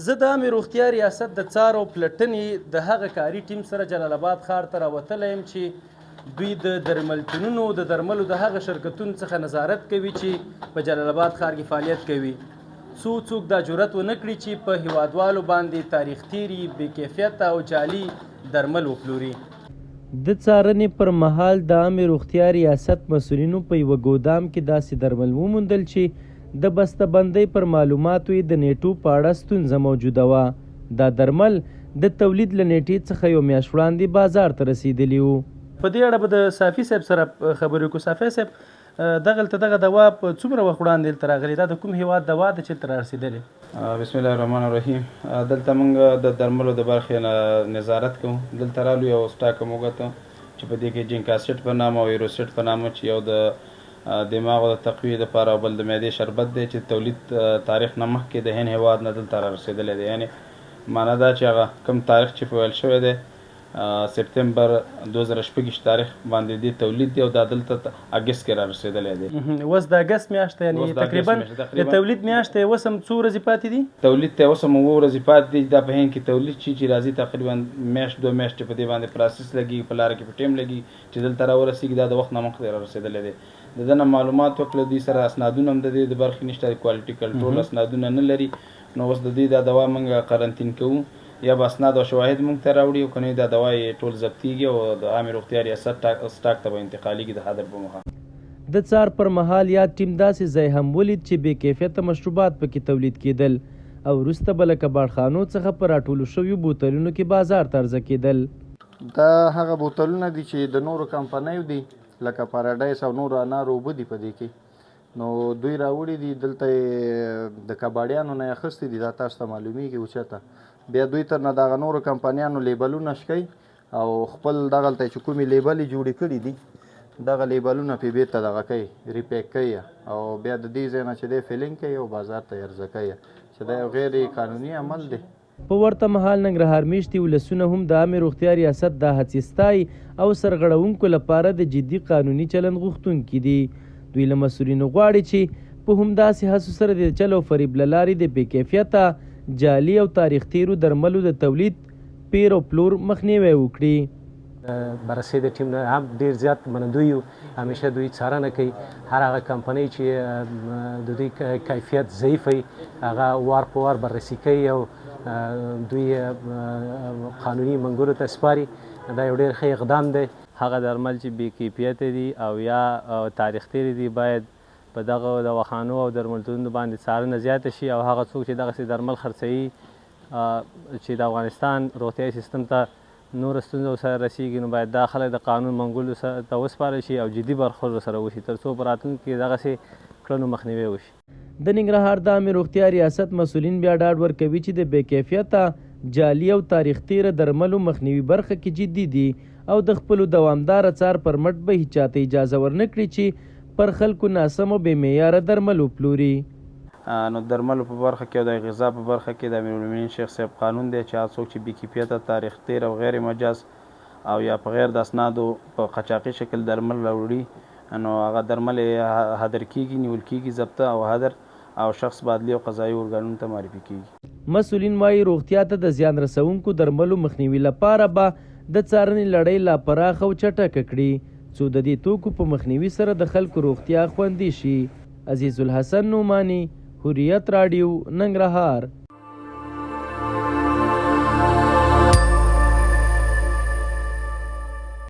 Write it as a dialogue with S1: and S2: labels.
S1: زه د عامې روغتیا ریاست د څار او پلټنې د هغه کاري ټیم سره جلال آباد ښار ته راوتلی یم چې دوی د درملتونونو د درملو د هغه شرکتونو څخه نظارت کوي چې په جلال آباد ښار کې فعالیت کوي. څوک دا جرأت ونه کړي چې په هیوادوالو باندې تاریخ تیري بې کیفیته او جعلي درمل وپلوري. د څارنې پر مهال د عامې روغتیا ریاست مسؤلینو په یوه ګودام کې داسې درمل وموندل چې د بسته‌بندۍ پر معلوماتو یې د نیټو په اړه ستونزه موجوده وه. دا درمل د تولید له نیټې څخه یو میاشت وړاندې بازار ته رسېدلي وو. په دې اړه به د صافي صاحب سره خبرې وکړو. صافي صاحب دغه دوا په څومره وخت وړاندې دلته راغلې؟ دا د کوم هیواد دوا ده چې دلته رارسېدلې؟
S2: بسم الله الرحمن الرحیم. دلته موږ د درملو د برخې نه نظارت کوو. دلته رالو یو سټاک موږ ته چې په دې کې جینک اسید په نامه او ایروسیټ په نامه چې یو د دماغ د تقویې لپاره او بل د معدې شربت دی چې تولید تاریخ نه مخکې د هند هیواد نه دلته رارسېدلی دی. یعنې معنا دا چې هغه کوم تاریخ چې په ویل شوی دی سپتمبر 2026 تاریخ باندې دی تولید دی او دا دلته اګست کې رارسېدلی دی.
S1: اوس د اګست میاشت ده، یعنې تقریبا د تولید میاشت دی. اوس هم څو ورځې پاتې دي
S2: تولید ته؟ اوس هم 7 ورځې پاتې دي. دا په هند کې تولید چې راځي تقریبا میاشت 2 میاشتې په دې باندې پروسس لګي، په لاره کې په ټیم لګي چې دلته راورسېږي. دا د وخت نه مخکې رارسېدلی دی. د دنه معلومات وکړه. دوی سره اسنادونه هم د دې د برخې نشته، د کوالټي کنټرول اسنادونه نه لري. نو اوس د دې دا دوا موږ قرنطین کوو، یا به اسناد او شواهد موږ ته راوړي او که نه دا دوا یې ټول ضبطېږي او د عامې روغتیا ریاست سټاک ته به انتقالېږي د حاضر په موخه.
S1: د څار پر مهال یاد ټیم داسې ځای هم ولید چې بې کیفیته مشروبات پکې تولید کېدل او وروسته به له کباړخانو څخه په راټولو شویو بوتلونو کې بازار ته عرضه کېدل.
S3: دا هغه بوتلونه دي چې د نورو کمپنیو دي لکه پاراډایس او نور انار اوبه دي په دې کې. نو دوی راوړي دي دلته د کباړیانو نه اخیستي دي. دا تاسو ته معلومیږي اوچته. بیا دوی تر نه دغه نورو کمپنیانو لیبلونه شکوي او خپل دغلته چې کومې لیبلې جوړې کړي دي دغه لیبلونه پې بېرته دغه کوي ریپیک کوي او بیا د دې ځای نه چې دی فیلینګ کوي او بازار ته یې عرضه کوي چې دا یو غیر قانوني عمل دی.
S1: په ورته مهال ننګرهار میشتي ولسونه هم د عامې روغتیا ریاست دا هڅې ستایي او سرغړونکو لپاره د جدي قانوني چلند غوښتونکي دي. دوی له مسؤلینو غواړي چې په همداسې هڅو سره د چل او فریب له لارې د بې کیفیته جعلي او تاریخ تیرو درملو د تولید، پیر او پلور مخنیوی وکړي.
S4: بررسۍ د ټیم نه هم ډېر زیات منندوی یو. همیشه دوی څارنه کوي. هر هغه کمپنۍ چې د دوی کیفیت ضعیف وي هغه وار په وار بررسي کوي او دوی قانوني منګولو ته سپاري. دا یو ډېر ښه اقدام دی.
S5: هغه درمل چې بې کیفیته دي او یا تاریخ تیري دي باید په دغه دواخانو او درملتونونو باندې څارنه زیاته شي او هغه څوک چې دغسې درمل خرڅوي چې د افغانستان روغتیایي سیستم ته نور ستونزو سره رسیږي نو باید دا خلک د قانون منګولو ته وسپارل شي او جدي برخورد سره وشي تر څو په راتلونکي کې دغسې کړنو مخنیوی وشي.
S1: د ننګرهار د عامې روغتیا ریاست مسؤلین بیا ډاډ ورکوي چې د بې کیفیته جعلي او تاریخ تیره درملو مخنیوي برخه کې جدي دي او د خپلو دوامداره څار پر مټ به هیچا ته اجازه ورنه کړي چې پر خلکو ناسم او بې معیاره درمل وپلوري.
S2: نو درملو په برخه کې او د غذا په برخه کې د امیرالمؤمنین شیخ صاحب قانون دی چې هغه څوک چې بې کیفیته تاریخ تیر او غیر مجاز او یا په غیر د اسنادو په قاچاقي شکل درمل راوړي نو هغه درمل هدر کېږي، نیول کېږي ضبطه او هدر او شخص بادلي او قضایي ارګانونو ته معرفي کېږي.
S1: مسؤلین وایي روغتیا ته د زیان رسونکو درملو مخنیوي لپاره به د څارنې لړۍ لا پراخه او چټکه کړي څو د دې توکو په مخنیوي سره د خلکو روغتیا خوندي شي. عزیز الحسن نعماني، حریت راډیو، ننګرهار.